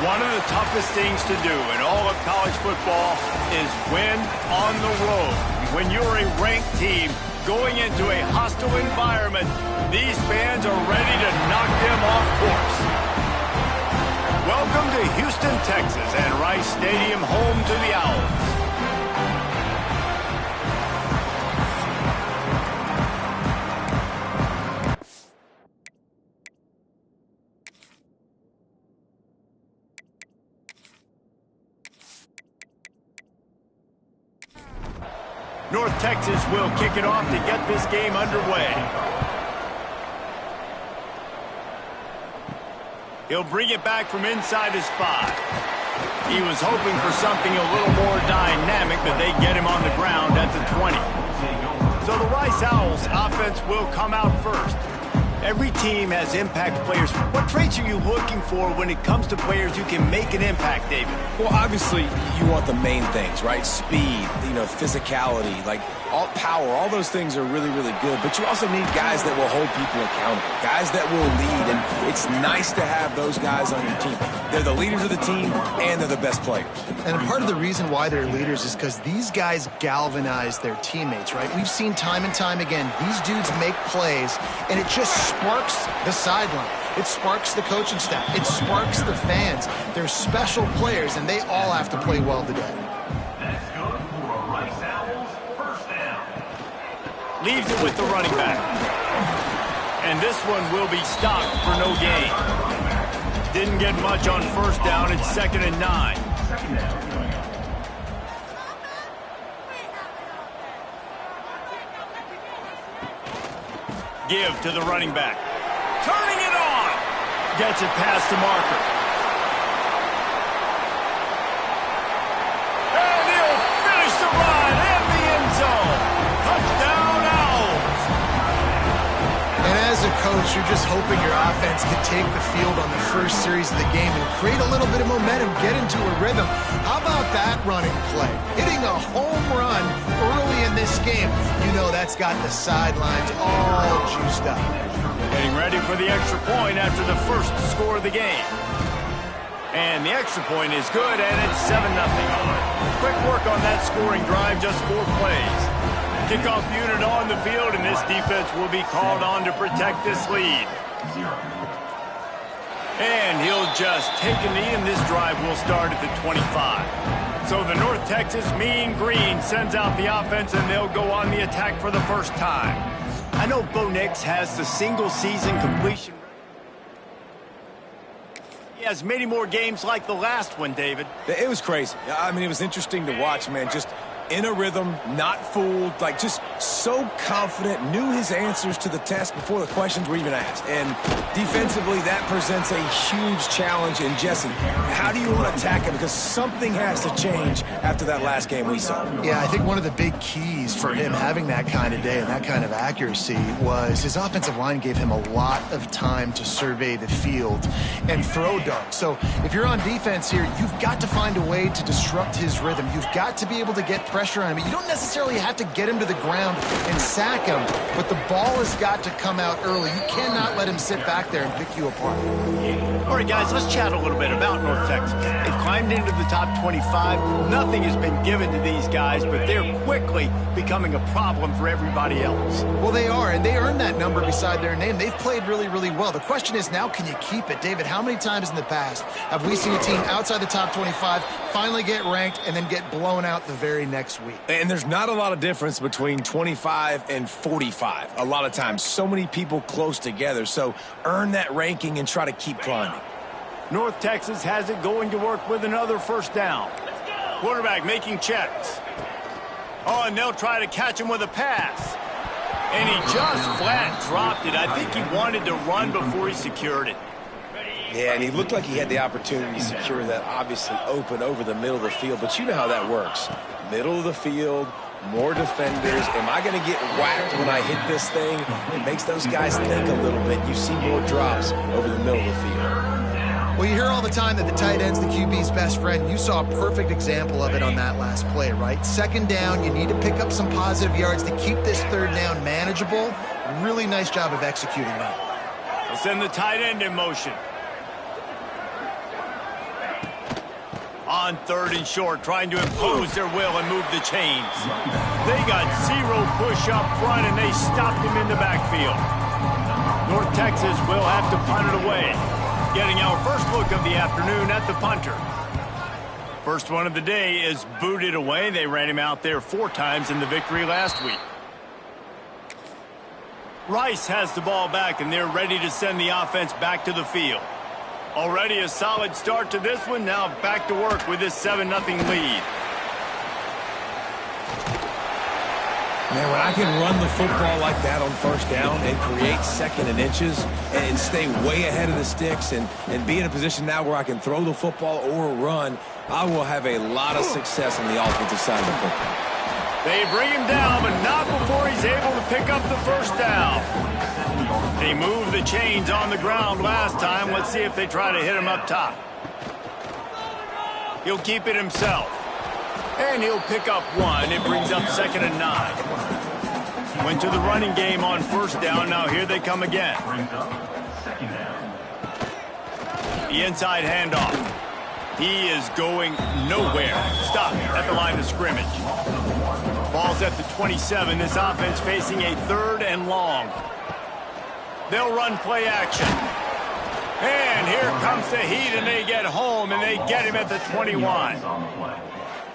One of the toughest things to do in all of college football is win on the road. When you're a ranked team going into a hostile environment, these fans are ready to knock them off course. Welcome to Houston, Texas, and Rice Stadium, home to the Owls. North Texas will kick it off to get this game underway. He'll bring it back from inside his 5. He was hoping for something a little more dynamic, but they get him on the ground at the 20. So the Rice Owls offense will come out first. Every team has impact players. What traits are you looking for when it comes to players who can make an impact, David? Well, obviously, you want the main things, right? Speed, physicality, like all power, all those things are really, really good. But you also need guys that will hold people accountable, guys that will lead. And it's nice to have those guys on your team. They're the leaders of the team, and they're the best players. And part of the reason why they're leaders is because these guys galvanize their teammates, right? We've seen time and time again, these dudes make plays, and it just sparks the sideline. It sparks the coaching staff. It sparks the fans. They're special players, and they all have to play well today. That's good for a Rice Owls first down. Leaves it with the running back. And this one will be stopped for no gain. Didn't get much on first down. It's 2nd and 9. Give to the running back. Turning it on. Gets it past the marker. And he'll finish the run in the end zone. Touchdown, Owls. And as a coach, you're just hoping your offense can take the field on the first series of the game and create a little bit of momentum, get into a rhythm. How about that running play? Hitting a home run early in this game. You know that's got the sidelines all juiced up. Getting ready for the extra point after the first score of the game. And the extra point is good, and it's 7-0. Quick work on that scoring drive, just 4 plays. Kickoff unit on the field, and this defense will be called on to protect this lead. And he'll just take a knee, and this drive will start at the 25. So the North Texas Mean Green sends out the offense, and they'll go on the attack for the first time. I know Bo Nix has the single-season completion. He has many more games like the last one, David. It was crazy. I mean, it was interesting to watch, man. Just in a rhythm, not fooled, like just so confident, knew his answers to the test before the questions were even asked. And defensively, that presents a huge challenge. And Jesse, how do you want to attack it? Because something has to change after that last game we saw. Yeah, I think one of the big keys for him having that kind of day and that kind of accuracy was his offensive line gave him a lot of time to survey the field and throw darts. So if you're on defense here, you've got to find a way to disrupt his rhythm. You've got to be able to get pressure on him. You don't necessarily have to get him to the ground and sack him, but the ball has got to come out early. You cannot let him sit back there and pick you apart. All right, guys, let's chat a little bit about North Texas. They've climbed into the top 25. Nothing has been given to these guys, but they're quickly becoming a problem for everybody else. Well, they are, and they earned that number beside their name. They've played really, really well. The question is now, can you keep it? David, how many times in the past have we seen a team outside the top 25 finally get ranked and then get blown out the very next week? And there's not a lot of difference between 25 and 45 a lot of times. So many people close together. So earn that ranking and try to keep climbing. North Texas has it going to work with another first down. Quarterback making checks. Oh, and they'll try to catch him with a pass. And he just flat dropped it. I think he wanted to run before he secured it. Yeah, and he looked like he had the opportunity to secure that obviously open over the middle of the field. But you know how that works. Middle of the field, more defenders. Am I going to get whacked when I hit this thing? It makes those guys think a little bit. You see more drops over the middle of the field. Well, you hear all the time that the tight end's the QB's best friend. You saw a perfect example of it on that last play, right? Second down, you need to pick up some positive yards to keep this third down manageable. Really nice job of executing that. They'll send the tight end in motion. On 3rd and short, trying to impose their will and move the chains. They got 0 push up front, and they stopped him in the backfield. North Texas will have to punt it away. Getting our first look of the afternoon at the punter. First one of the day is booted away. They ran him out there 4 times in the victory last week. Rice has the ball back, and they're ready to send the offense back to the field. Already a solid start to this one. Now back to work with this 7-0 lead. Man, when I can run the football like that on 1st down and create 2nd and inches and stay way ahead of the sticks and be in a position now where I can throw the football or run, I will have a lot of success on the offensive side of the football. They bring him down, but not before he's able to pick up the 1st down. They moved the chains on the ground last time. Let's see if they try to hit him up top. He'll keep it himself. And he'll pick up 1. It brings up 2nd and 9. Went to the running game on 1st down. Now here they come again. The inside handoff. He is going nowhere. Stop at the line of scrimmage. Ball's at the 27. This offense facing a 3rd and long. They'll run play action. And here comes the heat, and they get home, and they get him at the 21.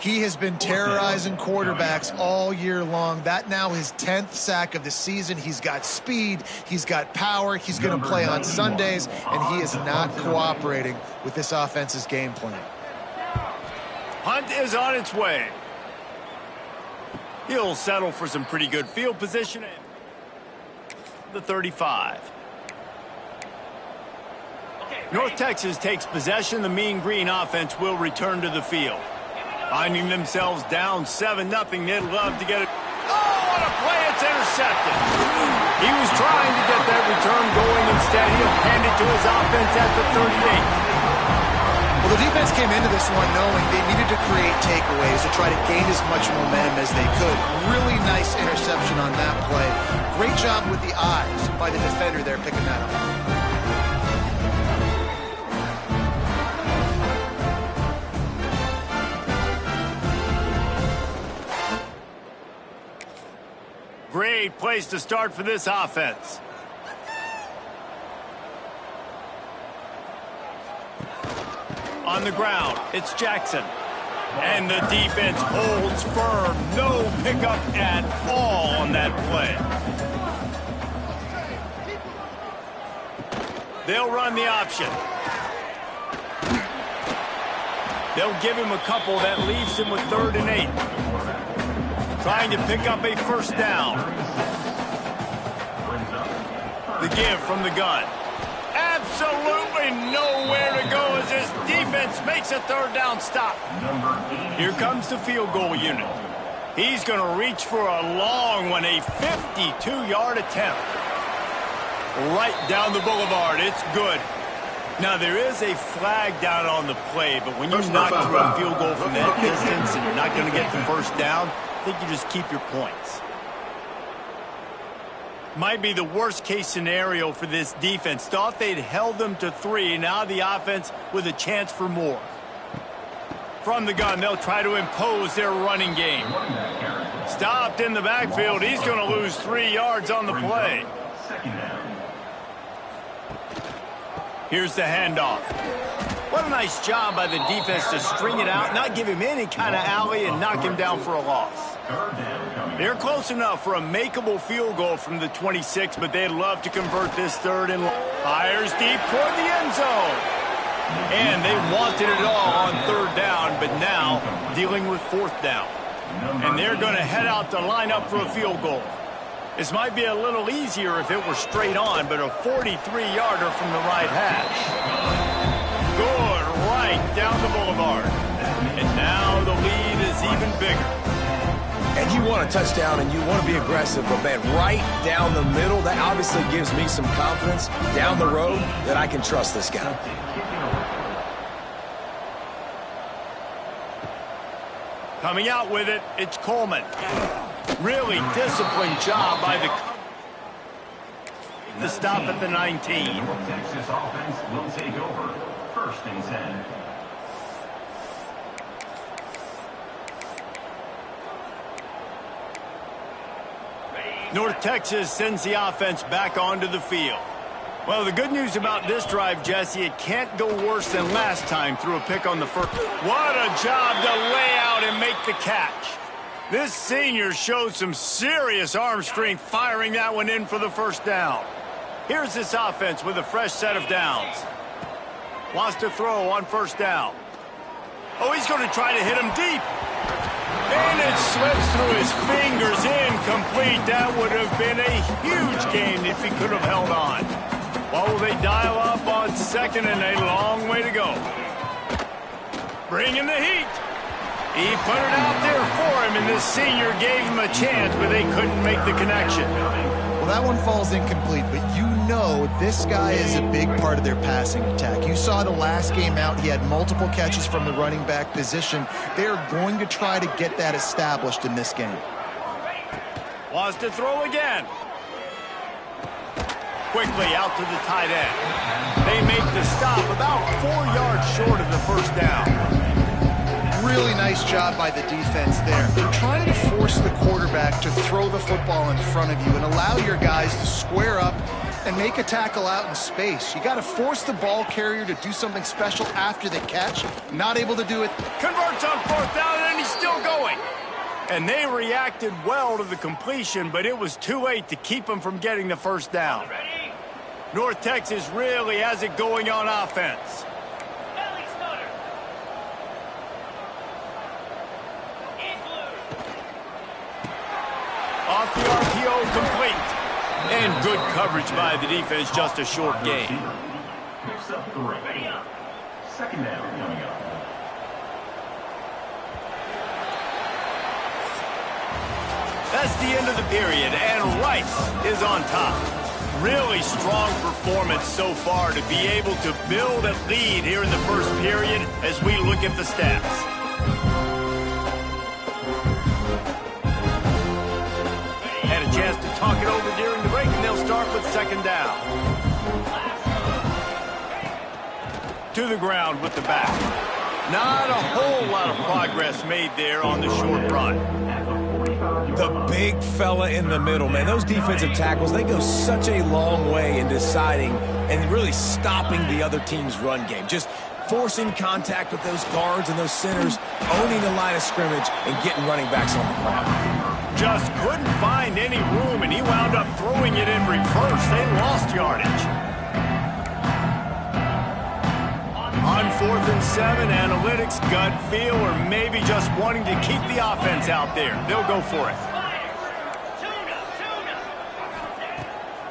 He has been terrorizing quarterbacks all year long. That now his 10th sack of the season. He's got speed. He's got power. He's going to play on Sundays, and he is not cooperating with this offense's game plan. Hunt is on its way. He'll settle for some pretty good field position. The 35. North Texas takes possession. The Mean Green offense will return to the field. Finding themselves down 7-0, they'd love to get it. Oh, what a play! It's intercepted. He was trying to get that return going. Instead, he'll hand it to his offense at the 38. Well, the defense came into this one knowing they needed to create takeaways to try to gain as much momentum as they could. Really nice interception on that play. Great job with the eyes by the defender there picking that up. Great place to start for this offense. On the ground, it's Jackson. And the defense holds firm. No pickup at all on that play. They'll run the option. They'll give him a couple. That leaves him with 3rd and 8. Trying to pick up a 1st down. The give from the gun. Absolutely nowhere to go as this defense makes a 3rd down stop. Here comes the field goal unit. He's going to reach for a long one, a 52-yard attempt. Right down the boulevard. It's good. Now, there is a flag down on the play, but when you knock through a field goal from that distance and you're not going to get the 1st down, I think you just keep your points. Might be the worst-case scenario for this defense. Thought they'd held them to 3. Now the offense with a chance for more. From the gun, they'll try to impose their running game. Stopped in the backfield. He's going to lose 3 yards on the play. Here's the handoff. What a nice job by the defense to string it out, not give him any kind of alley, and knock him down for a loss. They're close enough for a makeable field goal from the 26, but they'd love to convert this 3rd and long. Fires deep toward the end zone. And they wanted it all on 3rd down, but now dealing with 4th down. And they're going to head out to line up for a field goal. This might be a little easier if it were straight on, but a 43-yarder from the right hash. Good, right down the boulevard. And now the lead is even bigger. And you want a touchdown and you want to be aggressive, but man, right down the middle, that obviously gives me some confidence down the road that I can trust this guy. Coming out with it, it's Coleman. Really disciplined job by the stop at the 19. Texas offense will take over 1st and 10. North Texas sends the offense back onto the field. Well, the good news about this drive, Jesse, it can't go worse than last time through a pick on the first. What a job to lay out and make the catch. This senior showed some serious arm strength firing that one in for the first down. Here's this offense with a fresh set of downs. Wants to throw on first down. Oh, he's going to try to hit him deep. And it slips through his fingers, incomplete. That would have been a huge gain if he could have held on. Well, will they dial up on second and a long way to go? Bring in the heat. He put it out there for him, and this senior gave him a chance, but they couldn't make the connection. Well, that one falls incomplete, but you know this guy is a big part of their passing attack. You saw the last game out, he had multiple catches from the running back position. They're going to try to get that established in this game. Wants to throw again. Quickly out to the tight end. They make the stop about 4 yards short of the first down. Really nice job by the defense there. You're trying to force the quarterback to throw the football in front of you and allow your guys to square up and make a tackle out in space. You got to force the ball carrier to do something special after the catch. Not able to do it. Converts on fourth down, and he's still going. And they reacted well to the completion, but it was too late to keep them from getting the first down. North Texas really has it going on offense. Off the RPO, complete. And good coverage by the defense, just a short gain. Picks up 3. Second down coming up. That's the end of the period, and Rice is on top. Really strong performance so far to be able to build a lead here in the first period as we look at the stats. Had a chance to talk it over during the break, and they'll start with second down. To the ground with the back. Not a whole lot of progress made there on the short run. The big fella in the middle, man. Those defensive tackles, they go such a long way in deciding and really stopping the other team's run game. Just forcing contact with those guards and those centers, owning the line of scrimmage, and getting running backs on the ground. Just couldn't find any room, and he wound up throwing it in reverse. They lost yardage. On 4th and 7, analytics, gut feel, or maybe just wanting to keep the offense out there. They'll go for it.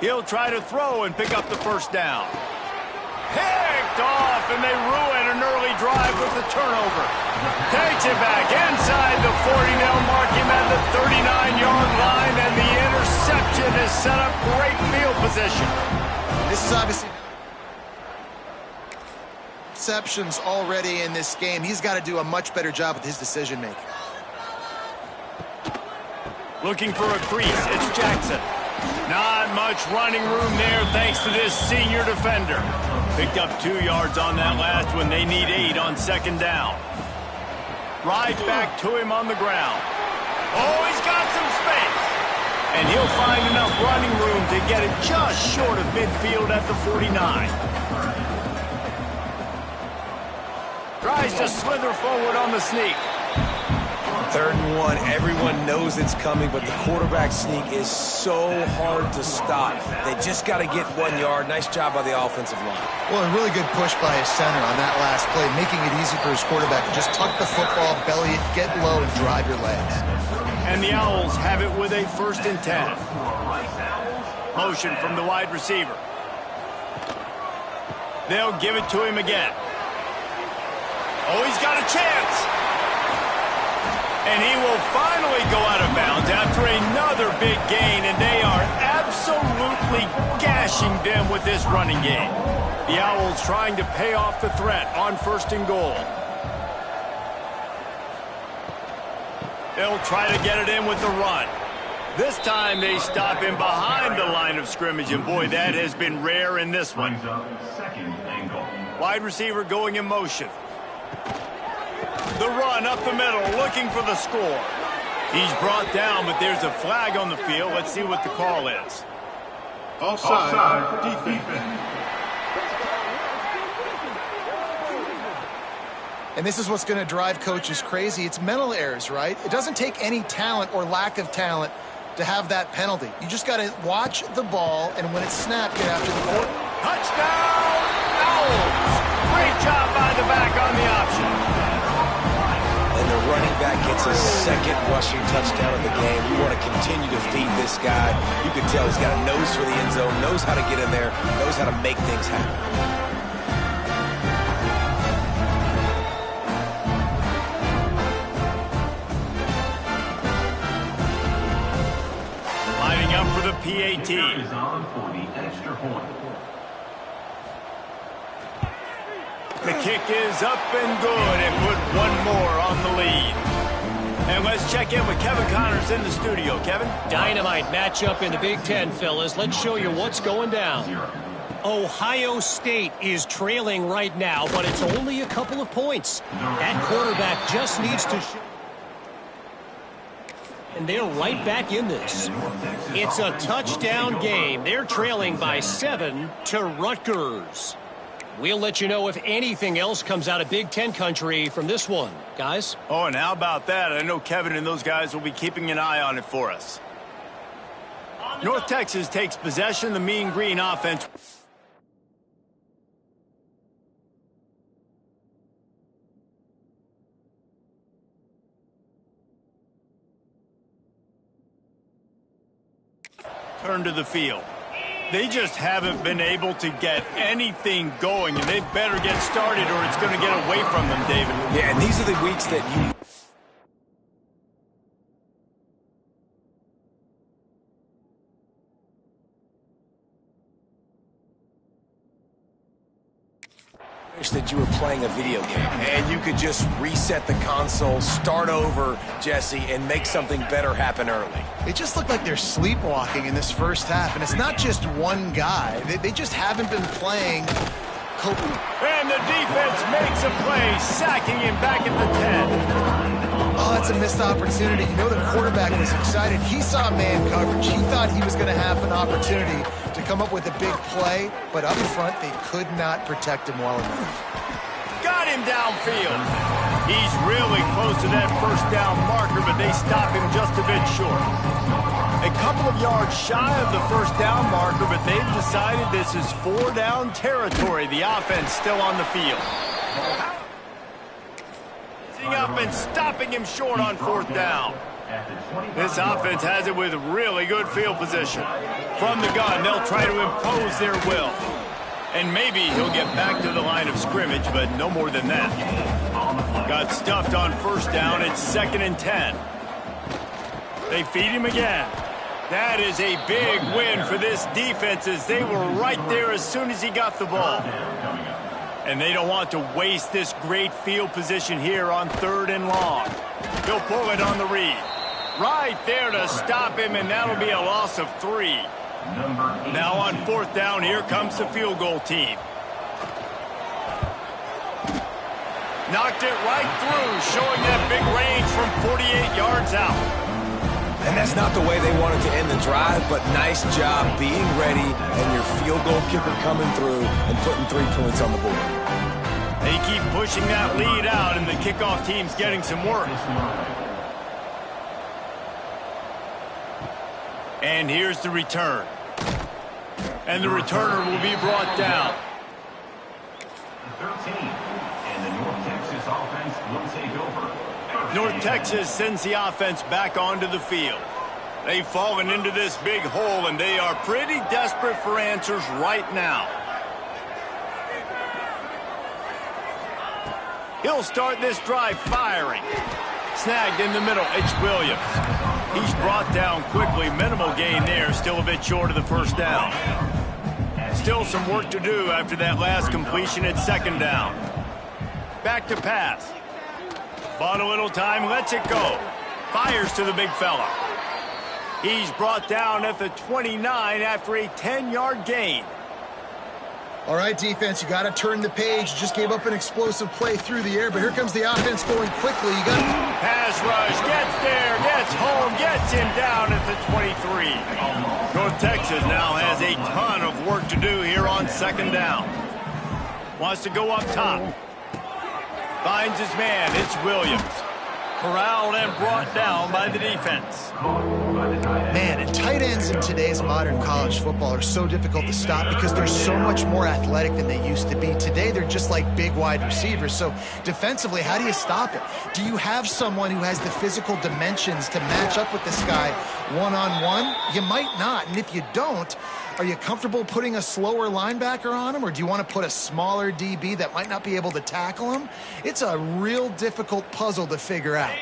He'll try to throw and pick up the first down. Picked off, and they ruin an early drive with the turnover. Takes it back inside the 40. They'll mark him at the 39-yard line, and the interception has set up great field position. This is obviously interceptions already in this game. He's got to do a much better job with his decision-making. Looking for a crease. It's Jackson. Not much running room there thanks to this senior defender. Picked up 2 yards on that last one. They need 8 on second down. Right back to him on the ground. Oh, he's got some space. And he'll find enough running room to get it just short of midfield at the 49. Tries to slither forward on the sneak. 3rd and 1, everyone knows it's coming, but the quarterback sneak is so hard to stop. They just got to get 1 yard. Nice job by the offensive line. Well, a really good push by his center on that last play, making it easy for his quarterback to just tuck the football, belly it, get low, and drive your legs. And the Owls have it with a 1st and 10. Motion from the wide receiver. They'll give it to him again. Oh, he's got a chance. And he will finally go out of bounds after another big gain, and they are absolutely gashing them with this running game. The Owls trying to pay off the threat on 1st and goal. They'll try to get it in with the run. This time they stop him behind the line of scrimmage, and boy, that has been rare in this one. Wide receiver going in motion. The run up the middle, looking for the score. He's brought down, but there's a flag on the field. Let's see what the call is. Offside, defense. And this is what's going to drive coaches crazy. It's mental errors, right? It doesn't take any talent or lack of talent to have that penalty. You just got to watch the ball, and when it's snapped, get after the ball. Touchdown, Owls! Great job by the back on the option. And the running back gets his second rushing touchdown of the game. You want to continue to feed this guy. You can tell he's got a nose for the end zone, knows how to get in there, knows how to make things happen. Up for the PAT. Is on for the extra point. The kick is up and good and put one more on the lead. And let's check in with Kevin Connors in the studio. Kevin? Dynamite matchup in the Big Ten, fellas. Let's show you what's going down. Ohio State is trailing right now, but it's only a couple of points. That quarterback just needs to show. And they're right back in this. It's a touchdown game. They're trailing by 7 to Rutgers. We'll let you know if anything else comes out of Big Ten country from this one, guys. Oh, and how about that? I know Kevin and those guys will be keeping an eye on it for us. North Texas takes possession. The Mean Green offense. Turn to the field. They just haven't been able to get anything going, and they better get started or it's going to get away from them, David. Yeah, and these are the weeks that you... wish that you were playing a video game and you could just reset the console, start over, Jesse, and make something better happen early. It just looked like they're sleepwalking in this first half, and it's not just one guy. They just haven't been playing. And the defense makes a play, sacking him back at the 10. Oh, that's a missed opportunity. You know the quarterback was excited. He saw man coverage. He thought he was going to have an opportunity to come up with a big play, but up front, they could not protect him well enough. Got him downfield. He's really close to that first down marker, but they stop him just a bit short. A couple of yards shy of the first down marker, but they've decided this is 4-down territory. The offense still on the field. Up and stopping him short on 4th down. This offense has it with really good field position. From the gun, they'll try to impose their will. And maybe he'll get back to the line of scrimmage, but no more than that. Got stuffed on 1st down. It's 2nd and 10. They feed him again. That is a big win for this defense as they were right there as soon as he got the ball. And they don't want to waste this great field position here on 3rd and long. He'll pull it on the read. Right there to stop him, and that'll be a loss of 3. Now on 4th down, here comes the field goal team. Knocked it right through, showing that big range from 48 yards out. And that's not the way they wanted to end the drive, but nice job being ready and your field goal kicker coming through and putting 3 points on the board. They keep pushing that lead out, and the kickoff team's getting some work. And here's the return. And the returner will be brought down. 13, and the North Texas offense will take over. North Texas sends the offense back onto the field. They've fallen into this big hole, and they are pretty desperate for answers right now. He'll start this drive firing. Snagged in the middle, it's Williams. He's brought down quickly. Minimal gain there, still a bit short of the 1st down. Still some work to do after that last completion at 2nd down. Back to pass. Bought a little time, lets it go. Fires to the big fella. He's brought down at the 29 after a 10-yard gain. All right, defense, you got to turn the page. You just gave up an explosive play through the air, but here comes the offense going quickly. You got pass rush, gets there, gets home, gets him down at the 23. North Texas now has a ton of work to do here on second down. Wants to go up top. Finds his man. It's Williams. Corralled and brought down by the defense. Man, and tight ends in today's modern college football are so difficult to stop because they're so much more athletic than they used to be. Today, they're just like big wide receivers. So defensively, how do you stop it? Do you have someone who has the physical dimensions to match up with this guy one-on-one? You might not. And if you don't, are you comfortable putting a slower linebacker on him, or do you want to put a smaller DB that might not be able to tackle him? It's a real difficult puzzle to figure out.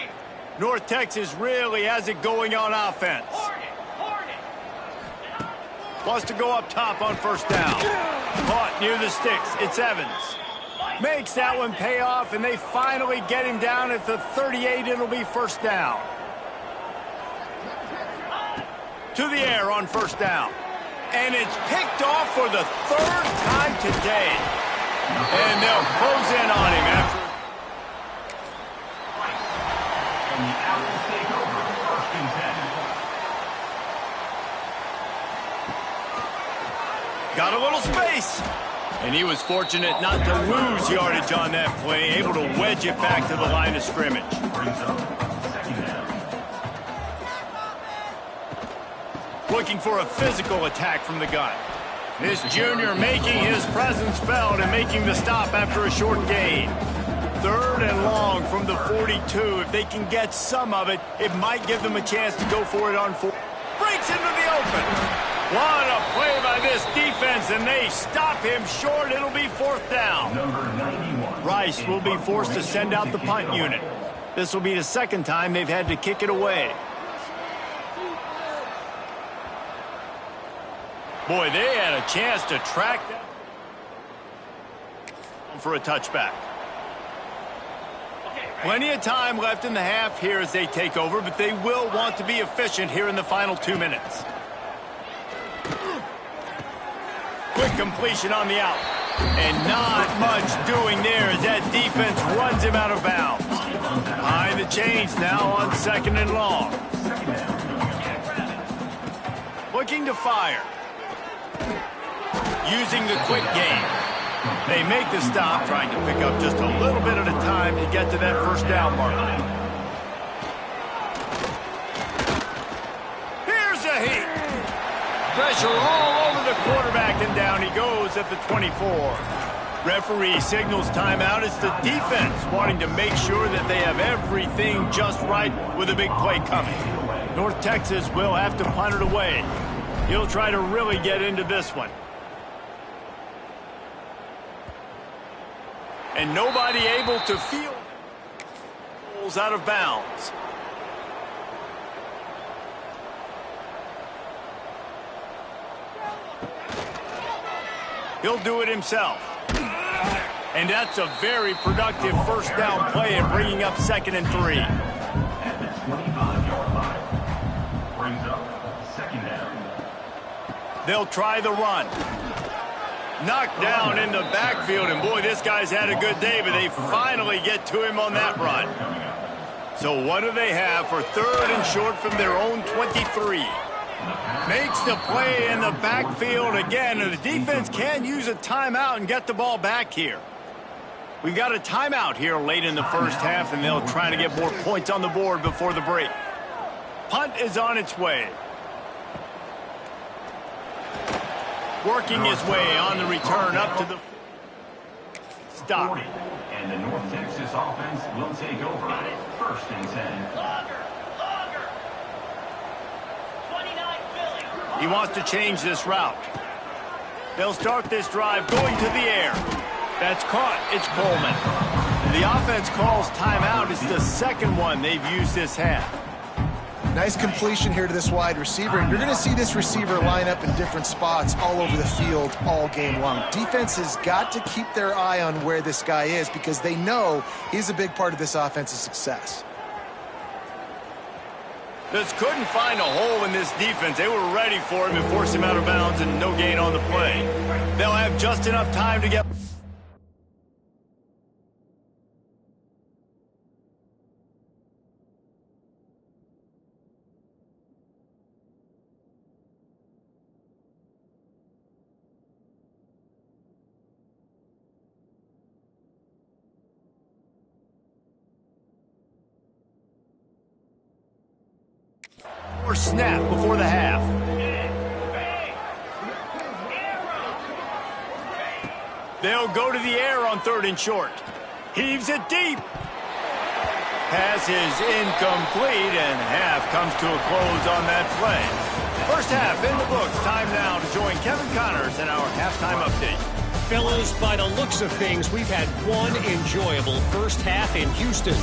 North Texas really has it going on offense. Wants to go up top on first down. Caught near the sticks. It's Evans. Makes that one pay off, and they finally get him down at the 38. It'll be first down. To the air on first down. And it's picked off for the third time today. And they'll close in on him after. And the Owls take over first and 10. Got a little space. And he was fortunate not to lose yardage on that play, able to wedge it back to the line of scrimmage. Brings up second down. Looking for a physical attack from the gun. This junior making his presence felt and making the stop after a short gain. Third and long from the 42. If they can get some of it, it might give them a chance to go for it on four. Breaks into the open. What a play by this defense, and they stop him short. It'll be fourth down. Number 91. Rice will be forced to send out the punt unit. This will be the second time they've had to kick it away. Boy, they had a chance to track that for a touchback. Plenty of time left in the half here as they take over, but they will want to be efficient here in the final 2 minutes. Quick completion on the out. And not much doing there as that defense runs him out of bounds. Behind the chains now on second and long. Looking to fire. Using the quick game. They make the stop, trying to pick up just a little bit at a time to get to that first down marker. Here's a heat. Pressure all over the quarterback, and down he goes at the 24. Referee signals timeout. It's the defense wanting to make sure that they have everything just right with a big play coming. North Texas will have to punt it away. He'll try to really get into this one. And nobody able to field goals out of bounds. He'll do it himself. And that's a very productive first down play and bringing up second and 3. At the 25-yard line. Brings up second down. They'll try the run. Knocked down in the backfield, and boy, this guy's had a good day, but they finally get to him on that run. So what do they have for third and short from their own 23? Makes the play in the backfield again, and the defense can use a timeout and get the ball back here. We've got a timeout here late in the first half, and they'll try to get more points on the board before the break. Punt is on its way. Working his way on the return up to the stop. 40. And the North Texas offense will take over first and 10. He wants to change this route. They'll start this drive going to the air. That's caught. It's Coleman. The offense calls timeout. It's the second one they've used this half. Nice completion here to this wide receiver. And you're going to see this receiver line up in different spots all over the field all game long. Defense has got to keep their eye on where this guy is because they know he's a big part of this offense's success. Just couldn't find a hole in this defense. They were ready for him and forced him out of bounds, and no gain on the play. They'll have just enough time to get... or snap before the half. They'll go to the air on 3rd and short. Heaves it deep. Pass is incomplete, and half comes to a close on that play. First half in the books. Time now to join Kevin Connors in our halftime update. Fellas, by the looks of things, we've had one enjoyable first half in Houston.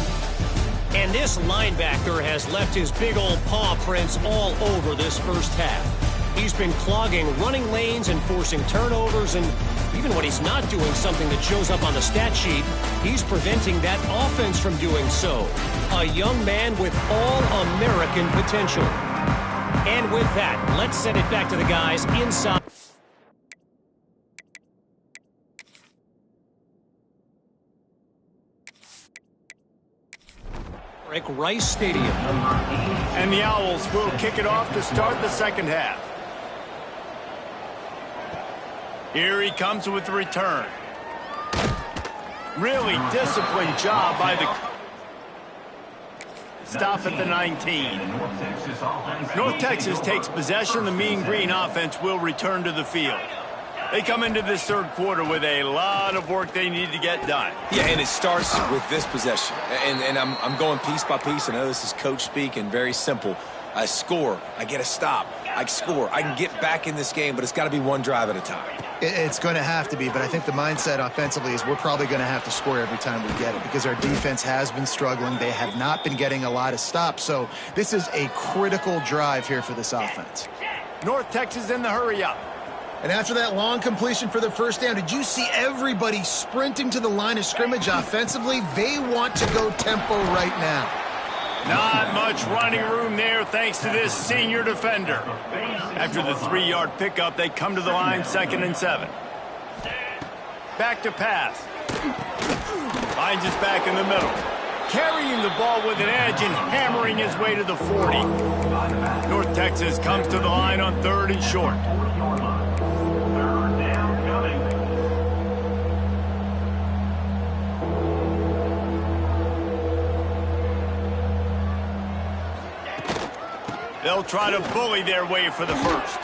And this linebacker has left his big old paw prints all over this first half. He's been clogging running lanes and forcing turnovers, and even when he's not doing something that shows up on the stat sheet, he's preventing that offense from doing so. A young man with all-American potential. And with that, let's send it back to the guys inside. Rice Stadium. And the Owls will kick it off to start the second half. Here he comes with the return. Really disciplined job by the... Stop at the 19. North Texas takes possession. The Mean Green offense will return to the field. They come into this third quarter with a lot of work they need to get done. Yeah, and it starts with this possession. And I'm going piece by piece. I know this is coach speak and very simple. I score. I get a stop. I score. I can get back in this game, but it's got to be one drive at a time. It's going to have to be, but I think the mindset offensively is we're probably going to have to score every time we get it because our defense has been struggling. They have not been getting a lot of stops, so this is a critical drive here for this offense. North Texas in the hurry-up. And after that long completion for the first down, did you see everybody sprinting to the line of scrimmage offensively? They want to go tempo right now. Not much running room there thanks to this senior defender. After the 3-yard pickup, they come to the line 2nd and 7. Back to pass. Finds us back in the middle. Carrying the ball with an edge and hammering his way to the 40. North Texas comes to the line on 3rd and short. They'll try to bully their way for the first.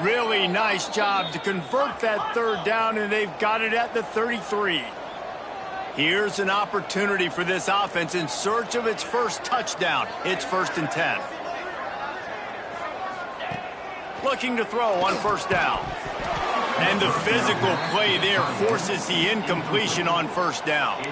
Really nice job to convert that 3rd down, and they've got it at the 33. Here's an opportunity for this offense in search of its first touchdown. It's 1st and 10. Looking to throw on 1st down. And the physical play there forces the incompletion on 1st down.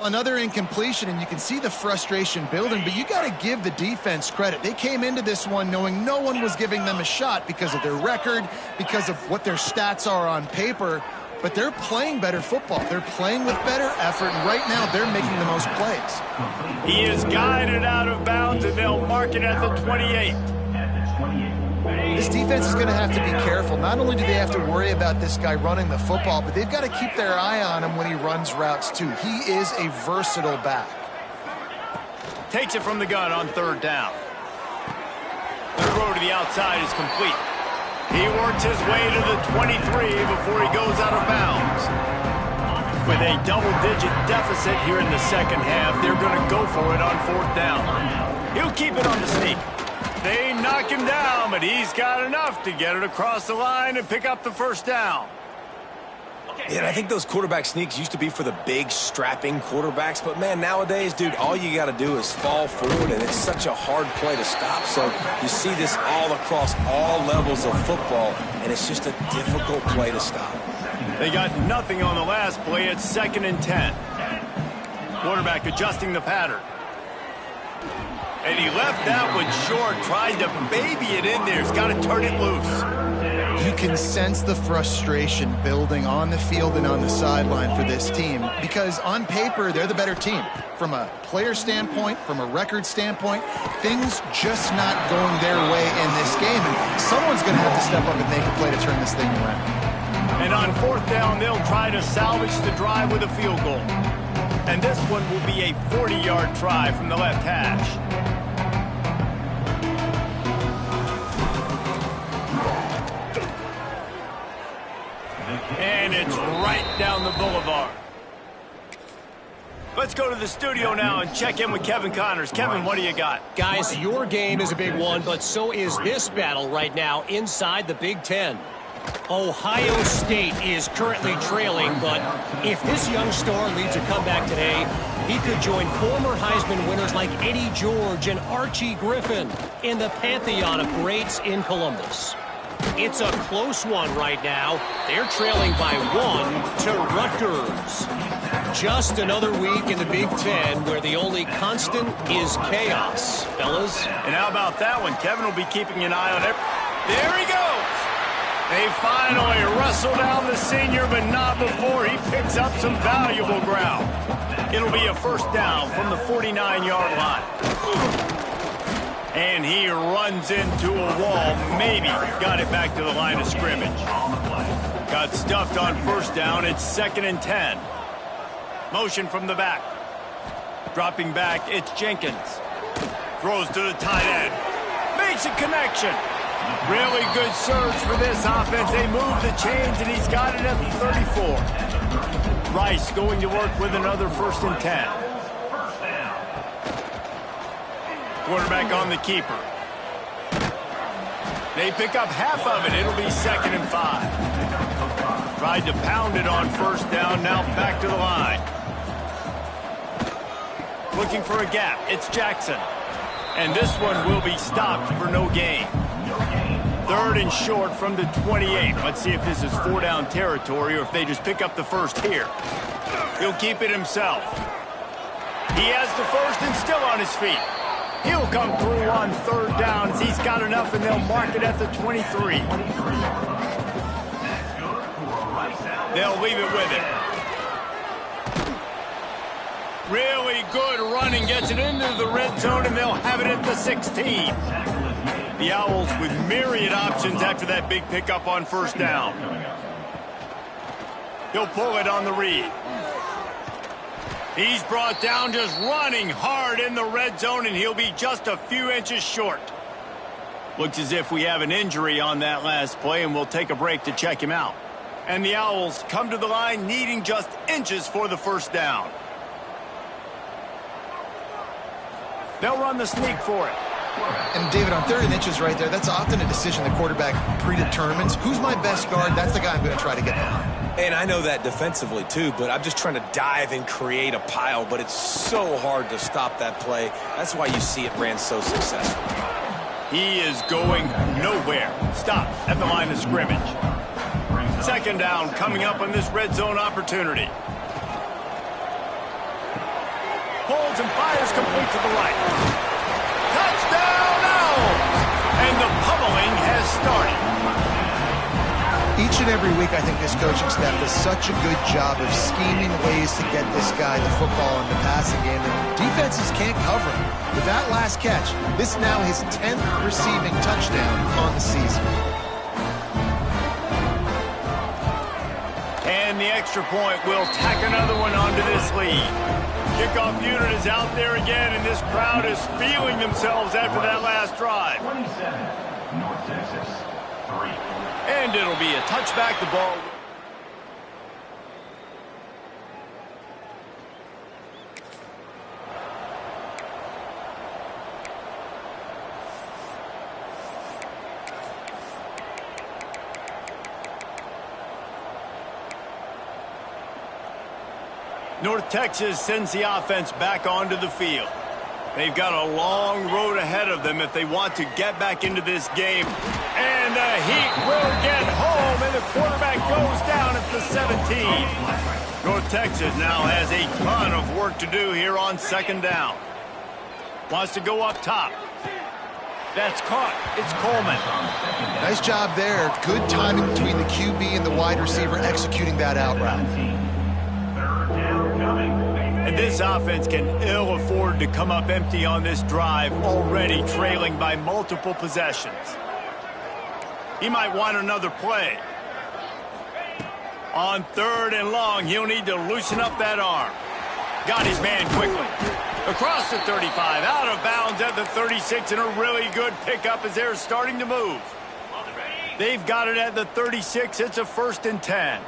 Another incompletion, and you can see the frustration building, but you got to give the defense credit. They came into this one knowing no one was giving them a shot because of their record, because of what their stats are on paper, but they're playing better football. They're playing with better effort, and right now they're making the most plays. He is guided out of bounds, and they'll mark it at the 28. This defense is going to have to be careful. Not only do they have to worry about this guy running the football, but they've got to keep their eye on him when he runs routes too. He is a versatile back. Takes it from the gun on 3rd down. The throw to the outside is complete. He works his way to the 23 before he goes out of bounds. With a double-digit deficit here in the second half, they're going to go for it on 4th down. He'll keep it on the sneak. They knock him down, but he's got enough to get it across the line and pick up the 1st down. Yeah, and I think those quarterback sneaks used to be for the big, strapping quarterbacks. But, man, nowadays, dude, all you got to do is fall forward, and it's such a hard play to stop. So you see this all across all levels of football, and it's just a difficult play to stop. They got nothing on the last play. It's 2nd and 10. Quarterback adjusting the pattern. And he left that one short, tried to baby it in there. He's got to turn it loose. you can sense the frustration building on the field and on the sideline for this team because on paper, they're the better team. From a player standpoint, from a record standpoint, things just not going their way in this game. And someone's going to have to step up and make a play to turn this thing around. And on 4th down, they'll try to salvage the drive with a field goal. And this one will be a 40-yard try from the left hash. And it's right down the boulevard. Let's go to the studio now and check in with Kevin Connors. Kevin, what do you got? Guys, your game is a big one, but so is this battle right now inside the Big Ten. Ohio State is currently trailing, but if this young star leads a comeback today, he could join former Heisman winners like Eddie George and Archie Griffin in the pantheon of greats in Columbus. It's a close one right now. They're trailing by 1 to Rutgers. Just another week in the Big Ten where the only constant is chaos, fellas. And how about that one? Kevin will be keeping an eye on it. There he goes. They finally wrestle down the senior, but not before he picks up some valuable ground. It'll be a 1st down from the 49-yard line. And he runs into a wall. Maybe got it back to the line of scrimmage. Got stuffed on 1st down. It's 2nd and 10. Motion from the back. Dropping back, it's Jenkins. Throws to the tight end. Makes a connection. Really good surge for this offense. They move the chains, and he's got it at the 34. Rice going to work with another 1st and 10. Quarterback on the keeper. They pick up half of it. It'll be 2nd and 5. Tried to pound it on 1st down. Now back to the line. Looking for a gap. It's Jackson. And this one will be stopped for no gain. 3rd and short from the 28. Let's see if this is 4-down territory or if they just pick up the 1st here. He'll keep it himself. He has the 1st and still on his feet. He'll come through on 3rd downs. He's got enough, and they'll mark it at the 23. They'll leave it with him. Really good running. Gets it into the red zone, and they'll have it at the 16. The Owls with myriad options after that big pickup on 1st down. He'll pull it on the read. He's brought down just running hard in the red zone, and he'll be just a few inches short. Looks as if we have an injury on that last play, and we'll take a break to check him out. And the Owls come to the line needing just inches for the 1st down. They'll run the sneak for it. And David, on 3rd and inches right there, that's often a decision the quarterback predetermines. Who's my best guard? That's the guy I'm going to try to get behind. And I know that defensively, too, but I'm just trying to dive and create a pile, but it's so hard to stop that play. That's why you see it ran so successfully. He is going nowhere. Stop at the line of scrimmage. 2nd down coming up on this red zone opportunity. Holds and fires complete to the right. Touchdown Owls! And the pummeling has started. Each and every week, I think this coaching staff does such a good job of scheming ways to get this guy the football in the passing game, and defenses can't cover him. With that last catch, this is now his 10th receiving touchdown on the season. And the extra point will tack another one onto this lead. Kickoff unit is out there again, and this crowd is feeling themselves after that last drive. 27, North Texas, 3. And it'll be a touchback. The ball. North Texas sends the offense back onto the field. They've got a long road ahead of them if they want to get back into this game. And the Heat will get home, and the quarterback goes down at the 17. North Texas now has a ton of work to do here on 2nd down. Wants to go up top. That's caught. It's Coleman. Nice job there. Good timing between the QB and the wide receiver executing that out route. And this offense can ill afford to come up empty on this drive, already trailing by multiple possessions. He might want another play. On 3rd and long, he'll need to loosen up that arm. Got his man quickly. Across the 35, out of bounds at the 36, and a really good pickup as they're starting to move. They've got it at the 36. It's a 1st and 10.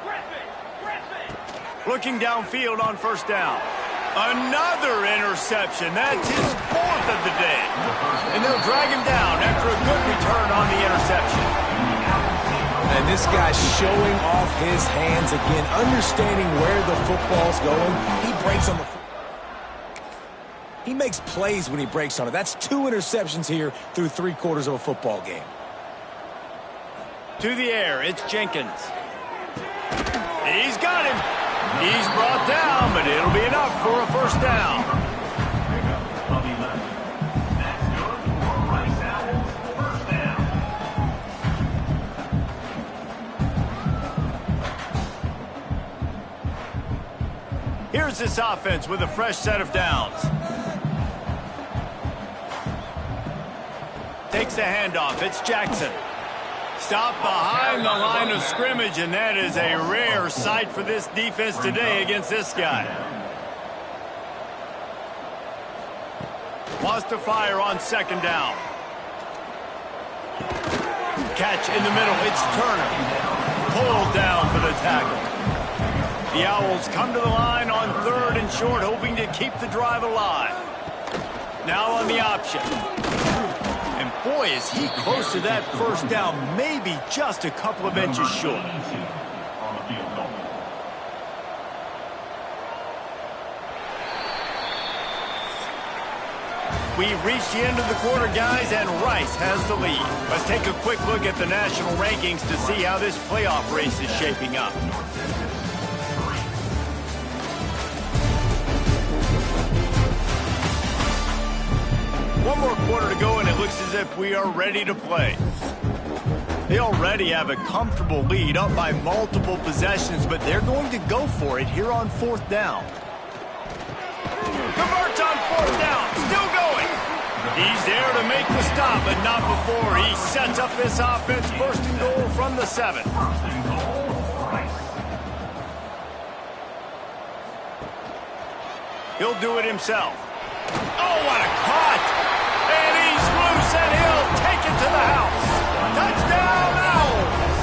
Looking downfield on 1st down. Another interception. That's his 4th of the day. And they'll drag him down after a good return on the interception. And this guy's showing off his hands again, understanding where the football's going. He breaks on the football. He makes plays when he breaks on it. That's 2 interceptions here through 3/4 of a football game. To the air, it's Jenkins. He's got him. He's brought down, but it'll be enough for a 1st down. Here's this offense with a fresh set of downs. Takes the handoff. It's Jackson. Stopped behind the line of scrimmage, and that is a rare sight for this defense today against this guy. Wants to fire on 2nd down. Catch in the middle. It's Turner. Pulled down for the tackle. The Owls come to the line on 3rd and short, hoping to keep the drive alive. Now on the option. And boy, is he close to that 1st down, maybe just a couple of inches short. We've reached the end of the quarter, guys, and Rice has the lead. Let's take a quick look at the national rankings to see how this playoff race is shaping up. One more quarter to go, and it looks as if we are ready to play. They already have a comfortable lead, up by multiple possessions, but they're going to go for it here on 4th down. Converts on 4th down, still going. He's there to make the stop, but not before he sets up this offense. 1st and goal from the 7. He'll do it himself. Oh, what a cut! And he's loose, and he'll take it to the house. Touchdown, Owls!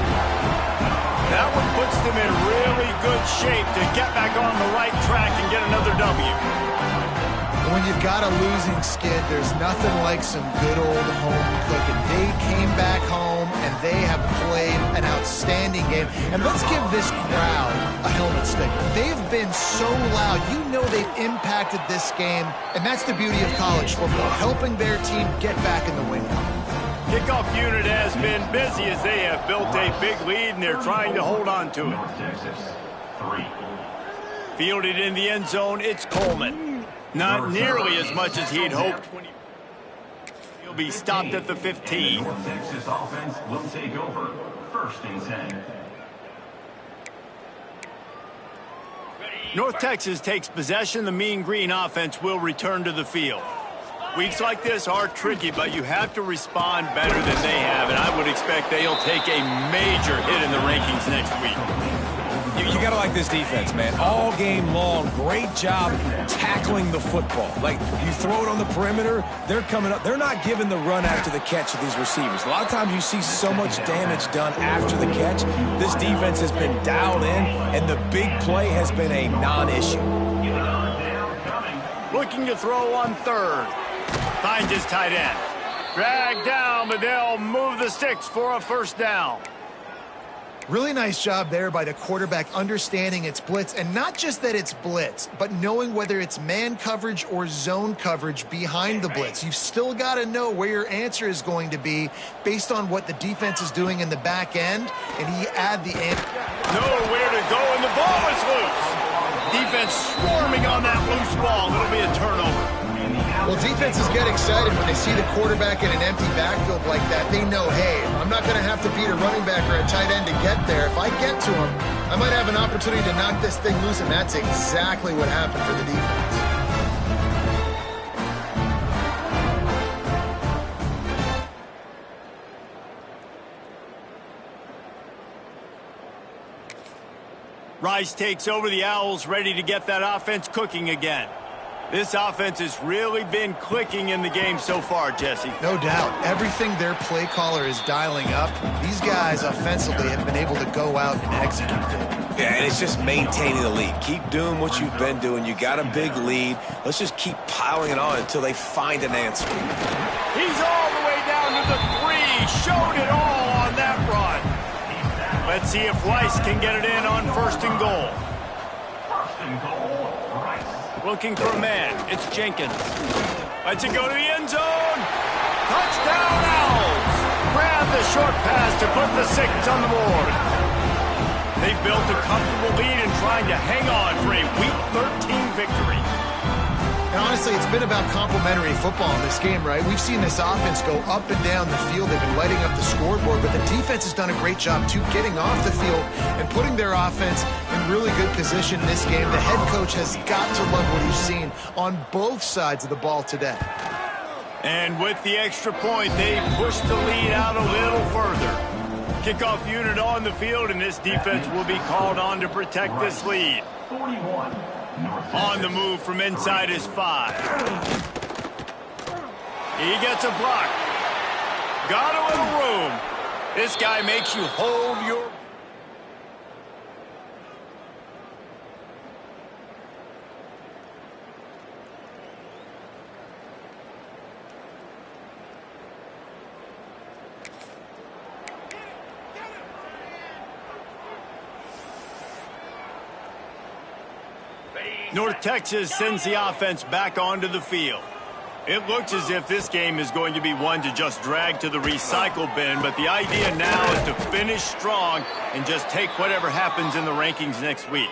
That one puts them in really good shape to get back on the right track and get another W. When you've got a losing skid, there's nothing like some good old home cooking. They came back home, and they have played an outstanding game. And let's give this crowd a helmet sticker. They've been so loud. You know they've impacted this game, and that's the beauty of college football, helping their team get back in the win column. Kickoff unit has been busy as they have built a big lead, and they're trying to hold on to it. Fielded in the end zone, it's Coleman. Not nearly as much as he'd hoped. He'll be stopped at the 15. Texas offense will take over. 1st and 10. North Texas takes possession. The Mean Green offense will return to the field. Weeks like this are tricky, but you have to respond better than they have, and I would expect they'll take a major hit in the rankings next week. You got to like this defense, man. All game long, great job tackling the football. Like, you throw it on the perimeter, they're coming up. They're not giving the run after the catch to these receivers. A lot of times you see so much damage done after the catch. This defense has been dialed in, and the big play has been a non-issue. Looking to throw on 3rd. Finds his tight end. Dragged down, but they'll move the sticks for a 1st down. Really nice job there by the quarterback understanding it's blitz, and not just that it's blitz, but knowing whether it's man coverage or zone coverage behind the blitz. You've still got to know where your answer is going to be based on what the defense is doing in the back end, and he add the answer. Nowhere to go, and the ball is loose. Defense swarming on that loose ball. It'll be a turnover. Well, defenses get excited when they see the quarterback in an empty backfield like that. They know, hey, I'm not going to have to beat a running back or a tight end to get there. If I get to him, I might have an opportunity to knock this thing loose, and that's exactly what happened for the defense. Rice takes over the Owls, ready to get that offense cooking again. This offense has really been clicking in the game so far, Jesse. No doubt. Everything their play caller is dialing up, these guys offensively have been able to go out and execute it. Yeah, and it's just maintaining the lead. Keep doing what you've been doing. You got a big lead. Let's just keep piling it on until they find an answer. He's all the way down to the 3. Showed it all on that run. Let's see if Rice can get it in on 1st and goal. 1st and goal, Rice. Looking for a man. It's Jenkins. Lets it go to the end zone. Touchdown, Owls. Grab the short pass to put the 6 on the board. They built a comfortable lead and trying to hang on for a Week 13 victory. And honestly, it's been about complementary football in this game, right? We've seen this offense go up and down the field. They've been lighting up the scoreboard, but the defense has done a great job, too, getting off the field and putting their offense in really good position in this game. The head coach has got to love what he's seen on both sides of the ball today. And with the extra point, they push the lead out a little further. Kickoff unit on the field, and this defense will be called on to protect this lead. 41. On the move from inside his 5. He gets a block. Got a little room. This guy makes you hold your... North Texas sends the offense back onto the field. It looks as if this game is going to be one to just drag to the recycle bin, but the idea now is to finish strong and just take whatever happens in the rankings next week.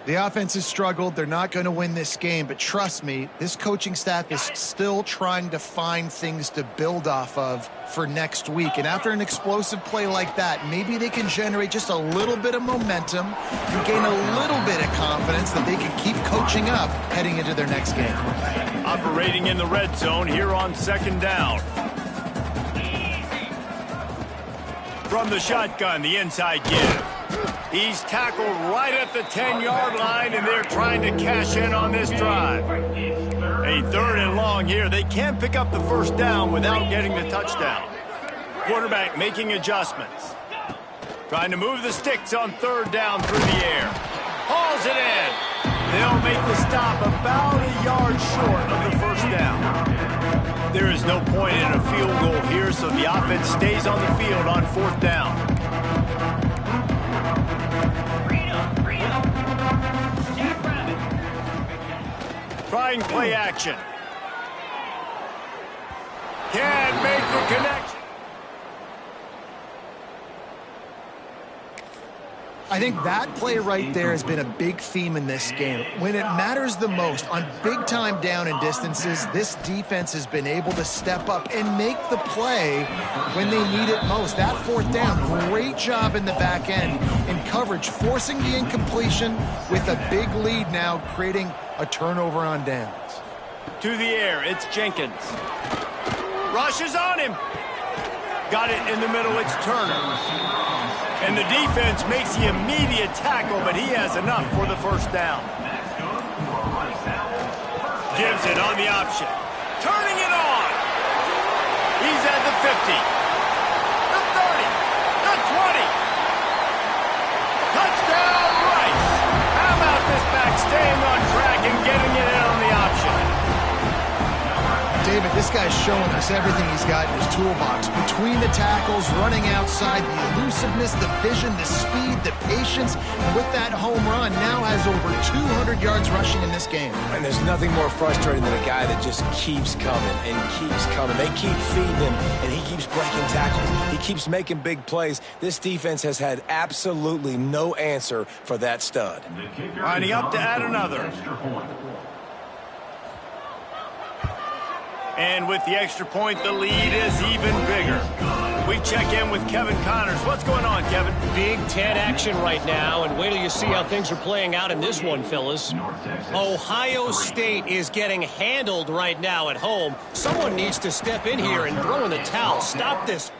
The offense has struggled. They're not going to win this game, but trust me, this coaching staff is still trying to find things to build off of for next week. And after an explosive play like that, maybe they can generate just a little bit of momentum and gain a little bit of confidence that they can keep coaching up heading into their next game. Operating in the red zone here on 2nd down. From the shotgun, the inside give. He's tackled right at the 10-yard line, and they're trying to cash in on this drive. A 3rd and long here. They can't pick up the 1st down without getting the touchdown. Quarterback making adjustments. Trying to move the sticks on 3rd down through the air. Hauls it in. They'll make the stop about a yard short of the 1st down. There is no point in a field goal here, so the offense stays on the field on 4th down. Trying play action. Can't make the connection. I think that play right there has been a big theme in this game. When it matters the most, on big-time down and distances, this defense has been able to step up and make the play when they need it most. That 4th down, great job in the back end in coverage, forcing the incompletion with a big lead now, creating a turnover on downs. To the air, it's Jenkins. Rushes on him. Got it in the middle, it's Turner. And the defense makes the immediate tackle, but he has enough for the 1st down. Gives it on the option. Turning it on. He's at the 50. The 30. The 20. Touchdown, Rice. How about this back staying on track and getting it in on the option? David, this guy's showing us everything he's got in his toolbox. Between the tackles, running outside, the elusiveness, the vision, the speed, the patience, and with that home run, now has over 200 yards rushing in this game. And there's nothing more frustrating than a guy that just keeps coming and keeps coming. They keep feeding him, and he keeps breaking tackles. He keeps making big plays. This defense has had absolutely no answer for that stud. Lining up to add another. And with the extra point, the lead is even bigger. We check in with Kevin Connors. What's going on, Kevin? Big Ten action right now, and wait till you see how things are playing out in this one, fellas. Ohio State is getting handled right now at home. Someone needs to step in here and throw in the towel. Stop this.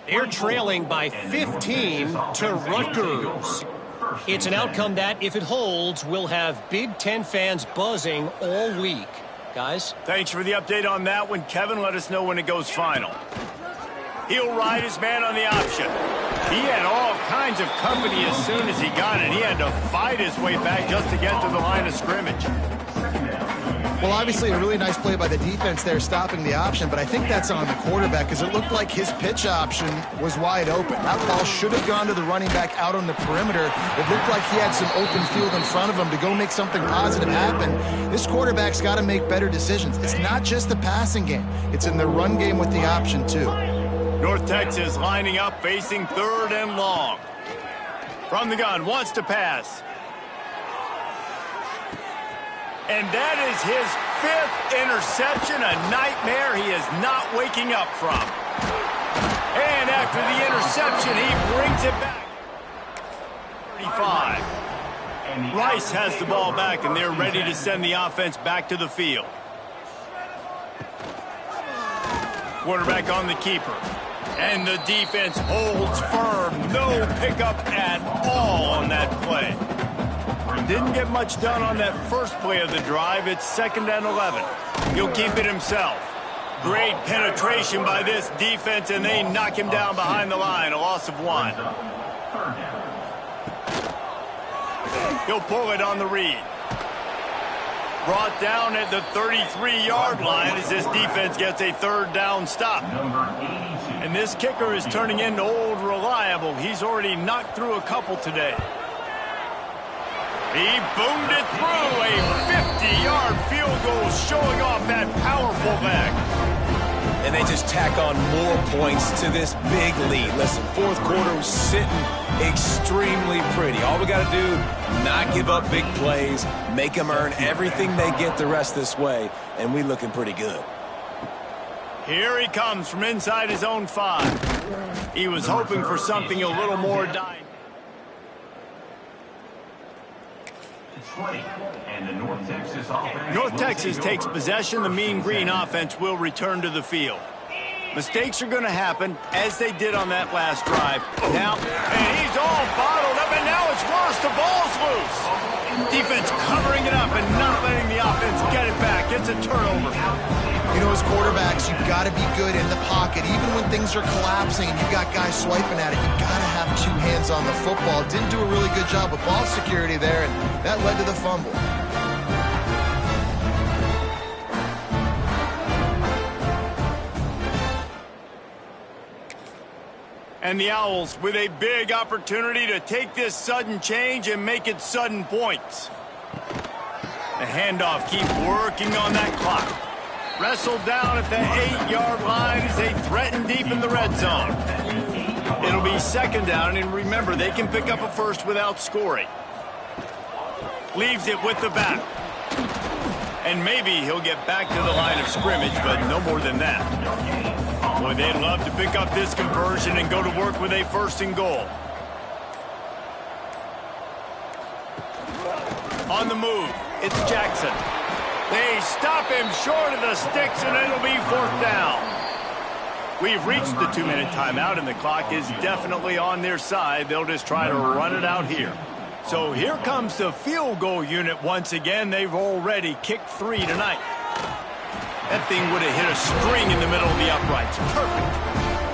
They're trailing by 15 to Rutgers. It's an outcome that, if it holds, will have Big Ten fans buzzing all week. Guys? Thanks for the update on that one, Kevin. Let us know when it goes final. He'll ride his man on the option. He had all kinds of company as soon as he got it. He had to fight his way back just to get to the line of scrimmage. Well, obviously a really nice play by the defense there stopping the option, but I think that's on the quarterback because it looked like his pitch option was wide open. That ball should have gone to the running back out on the perimeter. It looked like he had some open field in front of him to go make something positive happen. This quarterback's got to make better decisions. It's not just the passing game. It's in the run game with the option, too. North Texas lining up, facing 3rd and long. From the gun, wants to pass. And that is his 5th interception, a nightmare he is not waking up from. And after the interception, he brings it back. 35. Rice has the ball back, and they're ready to send the offense back to the field. Quarterback on the keeper. And the defense holds firm. No pickup at all on that play. Didn't get much done on that first play of the drive. It's 2nd and 11. He'll keep it himself. Great penetration by this defense, and they knock him down behind the line. A loss of 1. He'll pull it on the read. Brought down at the 33-yard line as this defense gets a 3rd down stop. And this kicker is turning into old reliable. He's already knocked through a couple today. He boomed it through a 50-yard field goal, showing off that powerful back. And they just tack on more points to this big lead. Listen, 4th quarter was sitting extremely pretty. All we got to do, not give up big plays, make them earn everything they get the rest this way, and we looking pretty good. Here he comes from inside his own 5. He was hoping for something a little more dynamic. North Texas takes possession. The Mean Green offense will return to the field. Mistakes are going to happen, as they did on that last drive. Now, and he's all bottled up, and now it's worse. The ball's loose. Defense covering it up and not letting the offense get it back. It's a turnover. You know, as quarterbacks, you've got to be good in the pocket. Even when things are collapsing and you've got guys swiping at it, you've got to have 2 hands on the football. Didn't do a really good job with ball security there, and that led to the fumble. And the Owls with a big opportunity to take this sudden change and make it sudden points. The handoff keeps working on that clock. Wrestled down at the 8-yard line as they threaten deep in the red zone. It'll be 2nd down, and remember, they can pick up a first without scoring. Leaves it with the back. And maybe he'll get back to the line of scrimmage, but no more than that. Boy, they'd love to pick up this conversion and go to work with a 1st and goal. On the move, it's Jackson. They stop him short of the sticks, and it'll be 4th down. We've reached the 2-minute timeout, and the clock is definitely on their side. They'll just try to run it out here. So here comes the field goal unit once again. They've already kicked 3 tonight. That thing would have hit a string in the middle of the uprights. Perfect.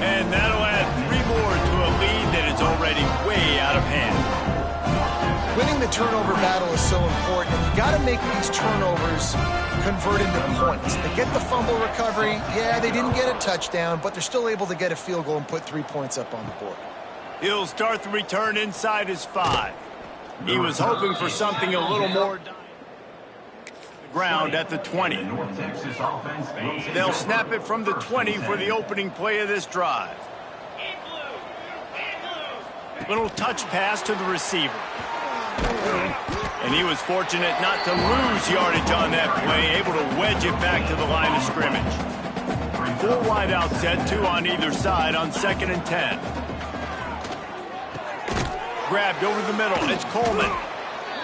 And that'll add 3 more to a lead that is already way out of hand. Winning the turnover battle is so important, and you got to make these turnovers convert into points. They get the fumble recovery. Yeah, they didn't get a touchdown, but they're still able to get a field goal and put 3 points up on the board. He'll start the return inside his 5. He was hoping for something a little more ground at the 20. They'll snap it from the 20 for the opening play of this drive. Little touch pass to the receiver. And he was fortunate not to lose yardage on that play, able to wedge it back to the line of scrimmage. 4 wide out set, 2 on either side on 2nd and 10. Grabbed over the middle. It's Coleman.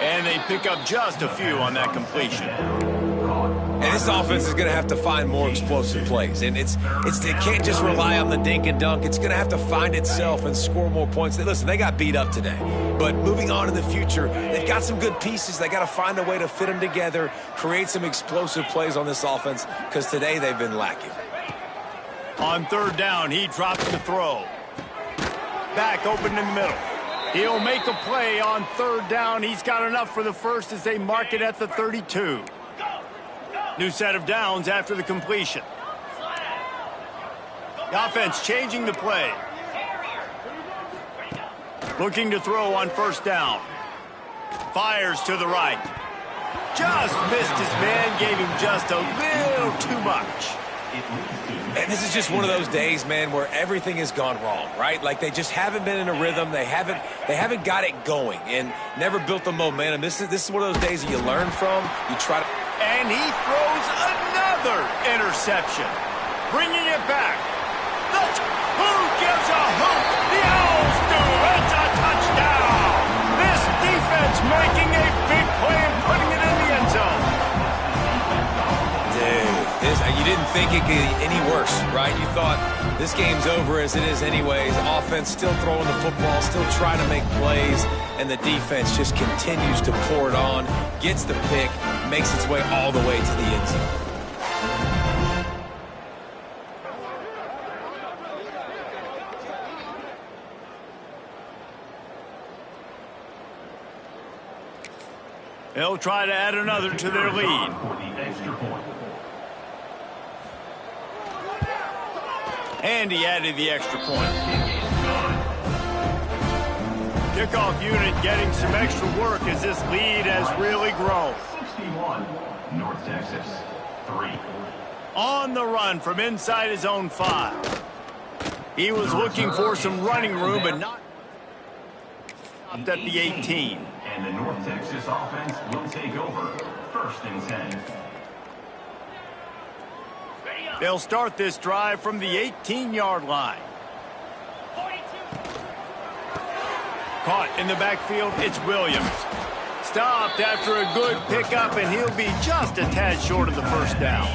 And they pick up just a few on that completion. And this offense is going to have to find more explosive plays. And it can't just rely on the dink and dunk. It's going to have to find itself and score more points. Listen, they got beat up today. But moving on in the future, they've got some good pieces. They got to find a way to fit them together, create some explosive plays on this offense, because today they've been lacking. On 3rd down, he drops the throw. Back open in the middle. He'll make a play on 3rd down. He's got enough for the first as they mark it at the 32. New set of downs after the completion. The offense changing the play. Looking to throw on 1st down. Fires to the right. Just missed his man, gave him just a little too much. And this is just one of those days, man, where everything has gone wrong, right? Like they just haven't been in a rhythm. They haven't got it going and never built the momentum. This is one of those days that you learn from. You try to... And he throws another interception. Bringing it back. Who gives a hoot? The Owls do. It's a touchdown. This defense making a big play and putting it in the end zone. You didn't think it could get any worse, right? You thought this game's over as it is anyways. Offense still throwing the football, still trying to make plays, and the defense just continues to pour it on, gets the pick, makes its way all the way to the end zone. They'll try to add another to their lead. And he added the extra point. Kickoff unit getting some extra work as this lead has really grown. 61, North Texas, 3. On the run from inside his own 5. He was looking for some running room, but not stopped at the 18. And the North Texas offense will take over 1st and 10. They'll start this drive from the 18-yard line. Caught in the backfield, it's Williams. Stopped after a good pickup, and he'll be just a tad short of the 1st down.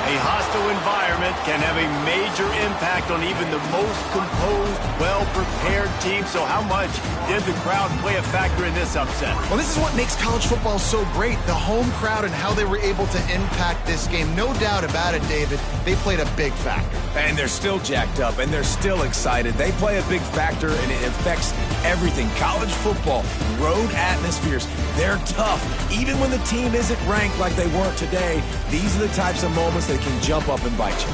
A hostile environment can have a major impact on even the most composed, well-prepared team. So how much did the crowd play a factor in this upset? Well, this is what makes college football so great, the home crowd and how they were able to impact this game. No doubt about it, David. They played a big factor. And they're still jacked up, and they're still excited. They play a big factor, and it affects everything. College football, road atmospheres, they're tough. Even when the team isn't ranked like they weren't today, these are the types of moments that can jump up and bite you.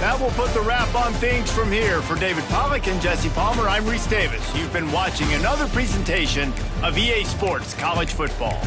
That will put the wrap on things from here. For David Pollack and Jesse Palmer, I'm Reese Davis. You've been watching another presentation of EA Sports College Football.